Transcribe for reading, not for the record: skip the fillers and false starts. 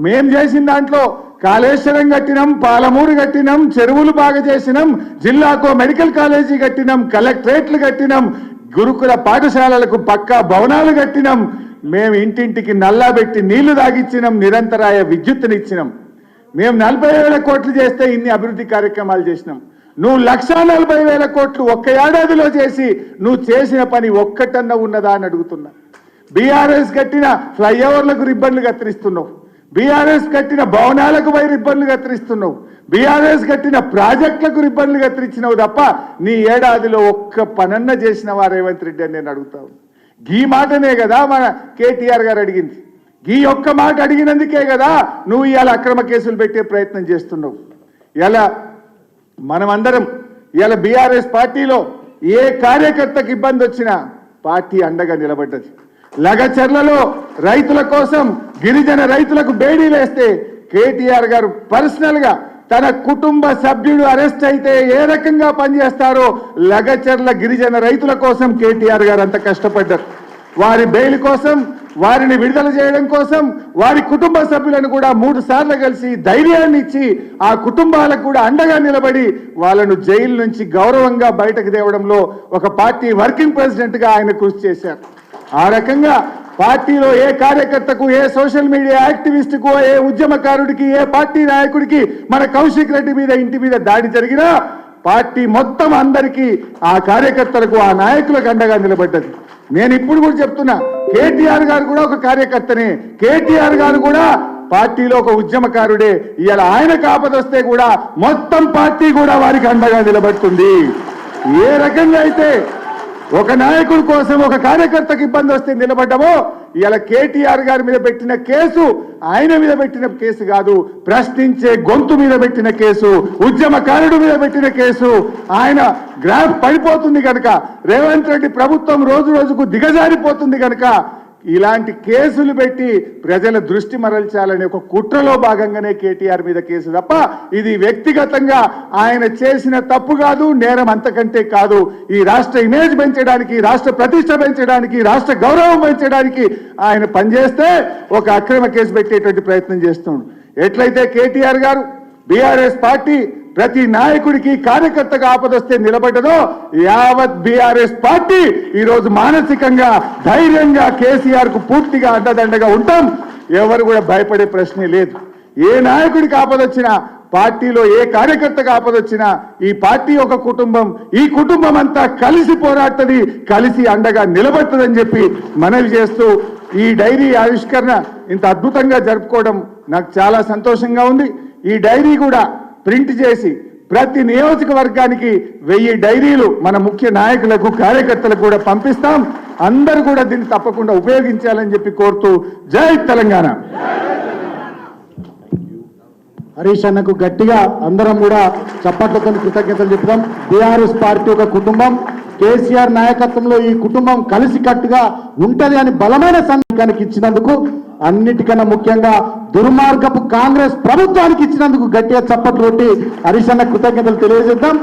మేం చేసిన దాంట్లో కాళేశ్వరం కట్టినాం, పాలమూరు కట్టినాం, చెరువులు బాగా చేసినాం, జిల్లాకు మెడికల్ కాలేజీ కట్టినాం, కలెక్టరేట్లు కట్టినాం, గురుకుల పాఠశాలలకు పక్కా భవనాలు కట్టినాం, మేము ఇంటింటికి నల్లా పెట్టి నీళ్లు తాగిచ్చినాం, నిరంతరాయ విద్యుత్తునిచ్చినాం. మేము 40,000 కోట్లు చేస్తే ఇన్ని అభివృద్ధి కార్యక్రమాలు చేసినాం. నువ్వు 1,40,000 కోట్లు ఒక్క ఏడాదిలో చేసి నువ్వు చేసిన పని ఒక్కటన్నా ఉన్నదా అని అడుగుతున్నా. బీఆర్ఎస్ కట్టిన ఫ్లైఓవర్లకు రిబ్బన్లు కత్తిరిస్తున్నావు, బీఆర్ఎస్ కట్టిన భవనాలకు రిబ్బన్లు కత్తిరిస్తున్నావు, బీఆర్ఎస్ కట్టిన ప్రాజెక్టులకు రిబ్బన్లు కత్తిరించినావు తప్ప నీ ఏడాదిలో ఒక్క పనన్న చేసినవా రేవంత్ రెడ్డి అని నేను అడుగుతావు. ఈ మాటనే కదా మన కేటీఆర్ గారు అడిగింది. ఈ ఒక్క మాట అడిగినందుకే కదా నువ్వు ఇవాళ అక్రమ కేసులు పెట్టే ప్రయత్నం చేస్తున్నావు. ఇలా మనమందరం ఇలా బీఆర్ఎస్ పార్టీలో ఏ కార్యకర్తకు ఇబ్బంది వచ్చినా పార్టీ అండగా నిలబడ్డది. లగచర్లలో రైతుల కోసం గిరిజన రైతులకు బేడీలేస్తే కేటీఆర్ గారు పర్సనల్ గా తన కుటుంబ సభ్యుడు అరెస్ట్ అయితే ఏ రకంగా పనిచేస్తారో లగచర్ల గిరిజన రైతుల కోసం కేటీఆర్ గారు అంత కష్టపడ్డారు. వారి బెయిల్ కోసం, వారిని విడుదల చేయడం కోసం వారి కుటుంబ సభ్యులను కూడా 3 సార్లు కలిసి ధైర్యాన్ని ఇచ్చి ఆ కుటుంబాలకు కూడా అండగా నిలబడి వాళ్ళను జైలు నుంచి గౌరవంగా బయటకు తేవడంలో ఒక పార్టీ వర్కింగ్ ప్రెసిడెంట్ గా ఆయన కృషి చేశారు. ఆ రకంగా పార్టీలో ఏ కార్యకర్తకు, ఏ సోషల్ మీడియా యాక్టివిస్టుకు, ఏ ఉద్యమకారుడికి, ఏ పార్టీ నాయకుడికి మన కౌశిక్ రెడ్డి మీద ఇంటి మీద దాడి జరిగినా పార్టీ మొత్తం అందరికీ ఆ కార్యకర్తలకు, ఆ నాయకులకు అండగా నిలబడ్డది. నేను ఇప్పుడు కూడా చెప్తున్నా, కేటీఆర్ గారు కూడా ఒక కార్యకర్తనే, కేటీఆర్ గారు కూడా పార్టీలో ఒక ఉద్యమకారుడే. ఇవాళ ఆయనకు ఆపదొస్తే కూడా మొత్తం పార్టీ కూడా వారికి అండగా నిలబడుతుంది. ఏ రకంగా అయితే ఒక నాయకుడి కోసం, ఒక కార్యకర్తకు ఇబ్బంది వస్తే నిలబడ్డమో, ఇలా కేటీఆర్ గారి మీద పెట్టిన కేసు ఆయన మీద పెట్టిన కేసు కాదు, ప్రశ్నించే గొంతు మీద పెట్టిన కేసు, ఉద్యమకారుడు మీద పెట్టిన కేసు. ఆయన గ్రాఫ్ పడిపోతుంది కనుక, రేవంత్ రెడ్డి ప్రభుత్వం రోజు రోజుకు దిగజారిపోతుంది కనుక ఇలాంటి కేసులు పెట్టి ప్రజల దృష్టి మరల్చాలనే ఒక కుట్రలో భాగంగానే కేటీఆర్ మీద కేసు తప్ప ఇది వ్యక్తిగతంగా ఆయన చేసిన తప్పు కాదు, నేరం అంతకంటే కాదు. ఈ రాష్ట్ర ఇమేజ్ పెంచడానికి, రాష్ట్ర ప్రతిష్ట పెంచడానికి, రాష్ట్ర గౌరవం పెంచడానికి ఆయన పనిచేస్తే ఒక అక్రమ కేసు పెట్టేటువంటి ప్రయత్నం చేస్తున్నాడు. ఎట్లయితే కేటీఆర్ గారు, బీఆర్ఎస్ పార్టీ ప్రతి నాయకుడికి, కార్యకర్తగా ఆపదొస్తే నిలబడ్డదో యావత్ బీఆర్ఎస్ పార్టీ ఈరోజు మానసికంగా, ధైర్యంగా కేసీఆర్ కు పూర్తిగా అండదండగా ఉంటాం. ఎవరు కూడా భయపడే ప్రశ్నే లేదు. ఏ నాయకుడికి ఆపదొచ్చినా, పార్టీలో ఏ కార్యకర్తగా ఆపదొచ్చినా ఈ పార్టీ ఒక కుటుంబం, ఈ కుటుంబం అంతా కలిసి పోరాడుతుంది, కలిసి అండగా నిలబడుతుందని చెప్పి మనవి చేస్తూ ఈ డైరీ ఆవిష్కరణ ఇంత అద్భుతంగా జరుపుకోవడం నాకు చాలా సంతోషంగా ఉంది. ఈ డైరీ కూడా ప్రింట్ చేసి ప్రతి నియోజకవర్గానికి 1000 డైరీలు మన ముఖ్య నాయకులకు, కార్యకర్తలకు కూడా పంపిస్తాం. అందరూ కూడా దీన్ని తప్పకుండా ఉపయోగించాలని చెప్పి కోరుతూ జై తెలంగాణ. హరీష్ అన్నకు గట్టిగా అందరం కూడా చప్పట్లతో కృతజ్ఞతలు చెప్తాం. బీఆర్ఎస్ పార్టీ ఒక కుటుంబం, కేసీఆర్ నాయకత్వంలో ఈ కుటుంబం కలిసికట్టుగా ఉంటది అని బలమైన సందేశానికి ఇచ్చినందుకు, అన్నిటికన్నా ముఖ్యంగా దుర్మార్గపు కాంగ్రెస్ ప్రభుత్వానికి ఇచ్చినందుకు గట్టిగా చప్పట్లు కొట్టి హరీష్ అన్న కృతజ్ఞతలు తెలియజేద్దాం.